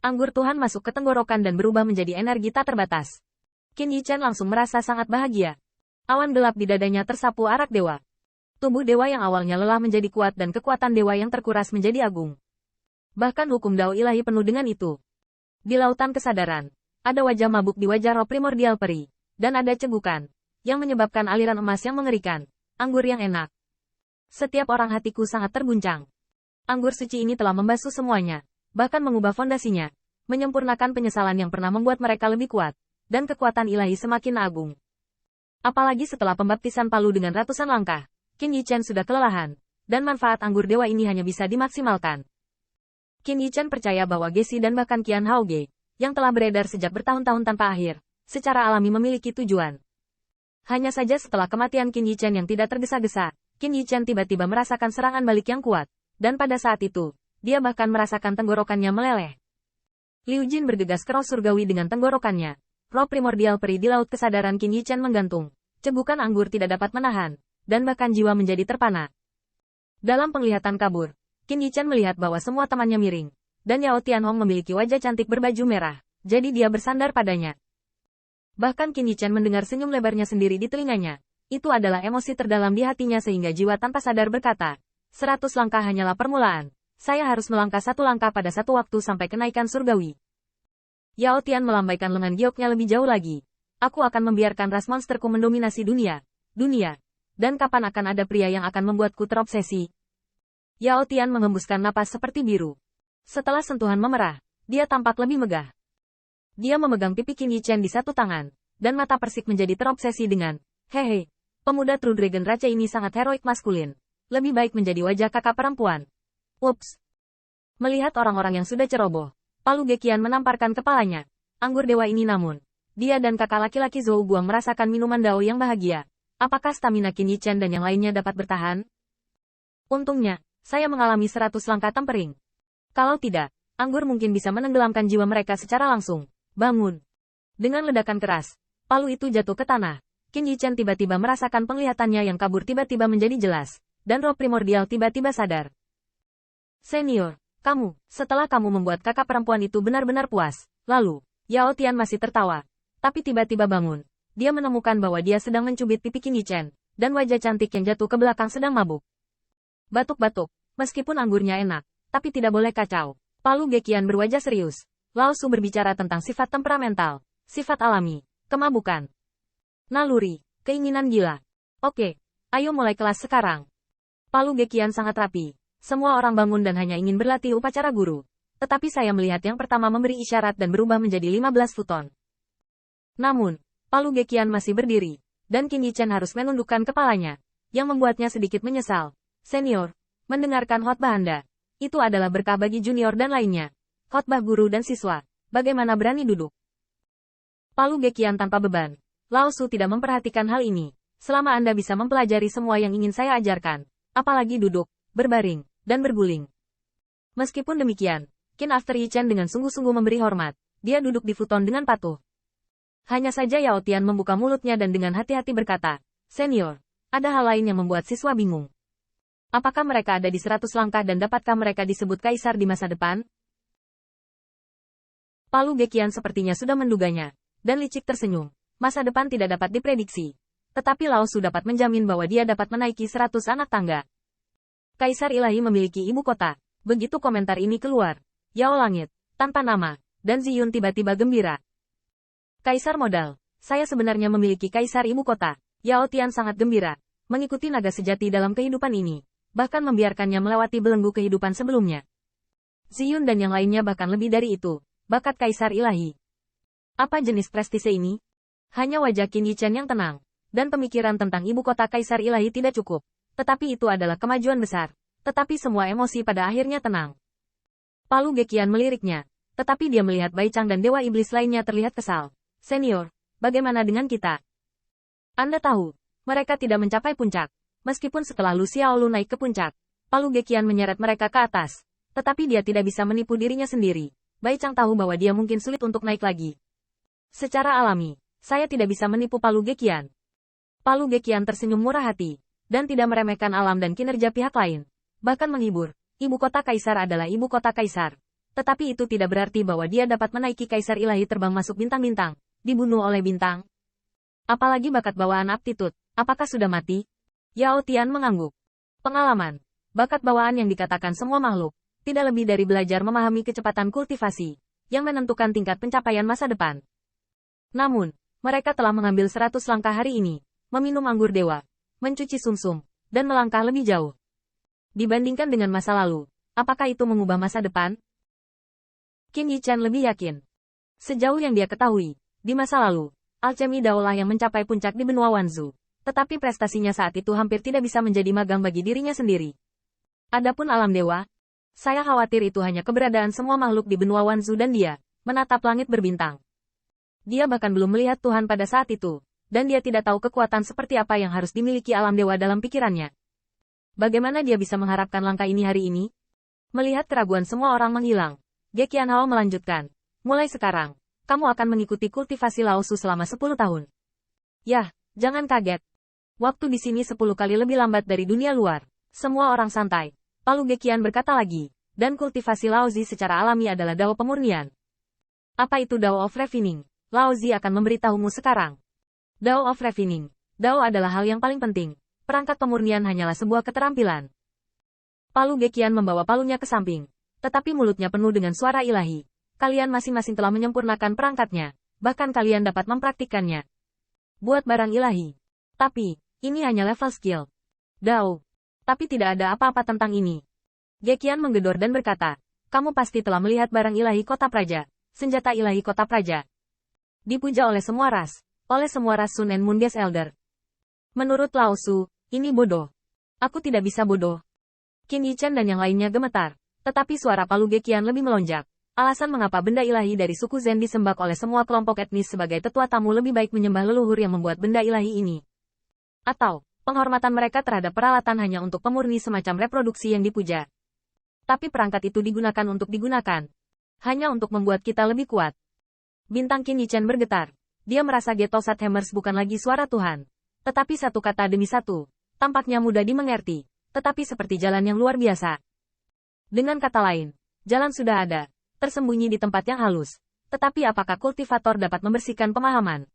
Anggur Tuhan masuk ke tenggorokan dan berubah menjadi energi tak terbatas. Qin Yichen langsung merasa sangat bahagia. Awan gelap di dadanya tersapu arak dewa. Tubuh dewa yang awalnya lelah menjadi kuat dan kekuatan dewa yang terkuras menjadi agung. Bahkan hukum Dao ilahi penuh dengan itu. Di lautan kesadaran, ada wajah mabuk di wajah roh primordial peri, dan ada cegukan, yang menyebabkan aliran emas yang mengerikan, anggur yang enak. Setiap orang hatiku sangat terguncang. Anggur suci ini telah membasuh semuanya, bahkan mengubah fondasinya, menyempurnakan penyesalan yang pernah membuat mereka lebih kuat, dan kekuatan ilahi semakin agung. Apalagi setelah pembaptisan Palu dengan ratusan langkah, Qin Yichen sudah kelelahan, dan manfaat anggur dewa ini hanya bisa dimaksimalkan. Qin Yichen percaya bahwa Gesi dan bahkan Qian Haoge, yang telah beredar sejak bertahun-tahun tanpa akhir, secara alami memiliki tujuan. Hanya saja setelah kematian Qin Yichen yang tidak tergesa-gesa, Qin Yichen tiba-tiba merasakan serangan balik yang kuat, dan pada saat itu, dia bahkan merasakan tenggorokannya meleleh. Liu Jin bergegas ke roh surgawi dengan tenggorokannya. Roh primordial peri di laut kesadaran Qin Yichen menggantung. Cegukan anggur tidak dapat menahan, dan bahkan jiwa menjadi terpana. Dalam penglihatan kabur, Qin Yichen melihat bahwa semua temannya miring, dan Yao Tianhong memiliki wajah cantik berbaju merah, jadi dia bersandar padanya. Bahkan Qin Yichen mendengar senyum lebarnya sendiri di telinganya. Itu adalah emosi terdalam di hatinya sehingga jiwa tanpa sadar berkata, 100 langkah hanyalah permulaan, saya harus melangkah 1 langkah pada satu waktu sampai kenaikan surgawi. Yao Tian melambaikan lengan gioknya lebih jauh lagi. Aku akan membiarkan ras monsterku mendominasi dunia. Dan kapan akan ada pria yang akan membuatku terobsesi? Yao Tian menghembuskan napas seperti biru. Setelah sentuhan memerah, dia tampak lebih megah. Dia memegang pipi Qin Yichen di satu tangan, dan mata persik menjadi terobsesi dengan, hehe, pemuda True Dragon Raja ini sangat heroik maskulin. Lebih baik menjadi wajah kakak perempuan. Ups. Melihat orang-orang yang sudah ceroboh, Palu Geqian menamparkan kepalanya. Anggur dewa ini namun, dia dan kakak laki-laki Zhou Guang merasakan minuman Dao yang bahagia. Apakah stamina Qin Yichen dan yang lainnya dapat bertahan? Untungnya, saya mengalami 100 langkah tempering. Kalau tidak, anggur mungkin bisa menenggelamkan jiwa mereka secara langsung. Bangun. Dengan ledakan keras, palu itu jatuh ke tanah. Qin Yichen tiba-tiba merasakan penglihatannya yang kabur tiba-tiba menjadi jelas, dan roh primordial tiba-tiba sadar. Senior. Setelah kamu membuat kakak perempuan itu benar-benar puas. Lalu, Yao Tian masih tertawa. Tapi tiba-tiba bangun. Dia menemukan bahwa dia sedang mencubit pipi Qin Yichen, dan wajah cantik yang jatuh ke belakang sedang mabuk. Batuk-batuk, meskipun anggurnya enak, tapi tidak boleh kacau. Palu Geqian berwajah serius. Lao Su berbicara tentang sifat temperamental, sifat alami, kemabukan, naluri, keinginan gila. Oke, ayo mulai kelas sekarang. Palu Geqian sangat rapi. Semua orang bangun dan hanya ingin berlatih upacara guru. Tetapi saya melihat yang pertama memberi isyarat dan berubah menjadi 15 futon. Namun, Palu Geqian masih berdiri, dan Qin Yichen harus menundukkan kepalanya, yang membuatnya sedikit menyesal. Senior, mendengarkan khotbah Anda, itu adalah berkah bagi junior dan lainnya. Khotbah guru dan siswa, bagaimana berani duduk? Palu Geqian tanpa beban. Lao Su tidak memperhatikan hal ini. Selama Anda bisa mempelajari semua yang ingin saya ajarkan, apalagi duduk, berbaring, dan berguling. Meskipun demikian, Qin After Yichen dengan sungguh-sungguh memberi hormat. Dia duduk di futon dengan patuh. Hanya saja Yao Tian membuka mulutnya dan dengan hati-hati berkata, Senior, ada hal lain yang membuat siswa bingung. Apakah mereka ada di 100 langkah dan dapatkah mereka disebut kaisar di masa depan? Palu Geqian sepertinya sudah menduganya, dan licik tersenyum. Masa depan tidak dapat diprediksi. Tetapi Lao Su dapat menjamin bahwa dia dapat menaiki 100 anak tangga. Kaisar ilahi memiliki ibu kota. Begitu komentar ini keluar, Yao Langit, tanpa nama, dan Ziyun tiba-tiba gembira. Kaisar modal, saya sebenarnya memiliki kaisar ibu kota. Yao Tian sangat gembira, mengikuti naga sejati dalam kehidupan ini, bahkan membiarkannya melewati belenggu kehidupan sebelumnya. Ziyun dan yang lainnya bahkan lebih dari itu, bakat kaisar ilahi. Apa jenis prestise ini? Hanya wajah Qin Yichen yang tenang, dan pemikiran tentang ibu kota kaisar ilahi tidak cukup. Tetapi itu adalah kemajuan besar. Tetapi semua emosi pada akhirnya tenang. Palu Geqian meliriknya. Tetapi dia melihat Bai Chang dan dewa iblis lainnya terlihat kesal. Senior, bagaimana dengan kita? Anda tahu, mereka tidak mencapai puncak. Meskipun setelah Lu Xiaolu naik ke puncak, Palu Geqian menyeret mereka ke atas. Tetapi dia tidak bisa menipu dirinya sendiri. Bai Chang tahu bahwa dia mungkin sulit untuk naik lagi. Secara alami, saya tidak bisa menipu Palu Geqian. Palu Geqian tersenyum murah hati, dan tidak meremehkan alam dan kinerja pihak lain. Bahkan menghibur, ibu kota kaisar adalah ibu kota kaisar. Tetapi itu tidak berarti bahwa dia dapat menaiki kaisar ilahi terbang masuk bintang-bintang, dibunuh oleh bintang. Apalagi bakat bawaan aptitude, apakah sudah mati? Yao Tian mengangguk. Pengalaman, bakat bawaan yang dikatakan semua makhluk, tidak lebih dari belajar memahami kecepatan kultivasi, yang menentukan tingkat pencapaian masa depan. Namun, mereka telah mengambil 100 langkah hari ini, meminum anggur dewa, mencuci sumsum, dan melangkah lebih jauh. Dibandingkan dengan masa lalu, apakah itu mengubah masa depan? Qin Yichan lebih yakin. Sejauh yang dia ketahui, di masa lalu, alchemy Dao lah yang mencapai puncak di benua Wanzhou. Tetapi prestasinya saat itu hampir tidak bisa menjadi magang bagi dirinya sendiri. Adapun alam dewa, saya khawatir itu hanya keberadaan semua makhluk di benua Wanzhou dan dia, menatap langit berbintang. Dia bahkan belum melihat Tuhan pada saat itu, dan dia tidak tahu kekuatan seperti apa yang harus dimiliki alam dewa dalam pikirannya. Bagaimana dia bisa mengharapkan langkah ini hari ini? Melihat keraguan semua orang menghilang, Ge Qianhao melanjutkan, mulai sekarang, kamu akan mengikuti kultivasi Laosu selama 10 tahun. Yah, jangan kaget. Waktu di sini 10 kali lebih lambat dari dunia luar. Semua orang santai. Lalu Ge Qian berkata lagi, dan kultivasi Laozi secara alami adalah Dao pemurnian. Apa itu Dao of Refining? Laozi akan memberitahumu sekarang. Dao of Refining. Dao adalah hal yang paling penting. Perangkat pemurnian hanyalah sebuah keterampilan. Palu Ge Qian membawa palunya ke samping. Tetapi mulutnya penuh dengan suara ilahi. Kalian masing-masing telah menyempurnakan perangkatnya. Bahkan kalian dapat mempraktikkannya. Buat barang ilahi. Tapi, ini hanya level skill. Dao. Tapi tidak ada apa-apa tentang ini. Ge Qian menggedor dan berkata, kamu pasti telah melihat barang ilahi kota praja. Senjata ilahi kota praja. Dipuja oleh semua ras. Oleh semua ras Sun and Moon Gas Elder. Menurut Lao Su, ini bodoh. Aku tidak bisa bodoh. Qin Yichan dan yang lainnya gemetar. Tetapi suara Palu Ge Qian lebih melonjak. Alasan mengapa benda ilahi dari suku Zen disembah oleh semua kelompok etnis sebagai tetua tamu lebih baik menyembah leluhur yang membuat benda ilahi ini. Atau, penghormatan mereka terhadap peralatan hanya untuk pemurni semacam reproduksi yang dipuja. Tapi perangkat itu digunakan untuk digunakan. Hanya untuk membuat kita lebih kuat. Bintang Qin Yichan bergetar. Dia merasa Getosat Hammers bukan lagi suara Tuhan. Tetapi satu kata demi satu. Tampaknya mudah dimengerti. Tetapi seperti jalan yang luar biasa. Dengan kata lain, jalan sudah ada, tersembunyi di tempat yang halus. Tetapi apakah kultivator dapat membersihkan pemahaman?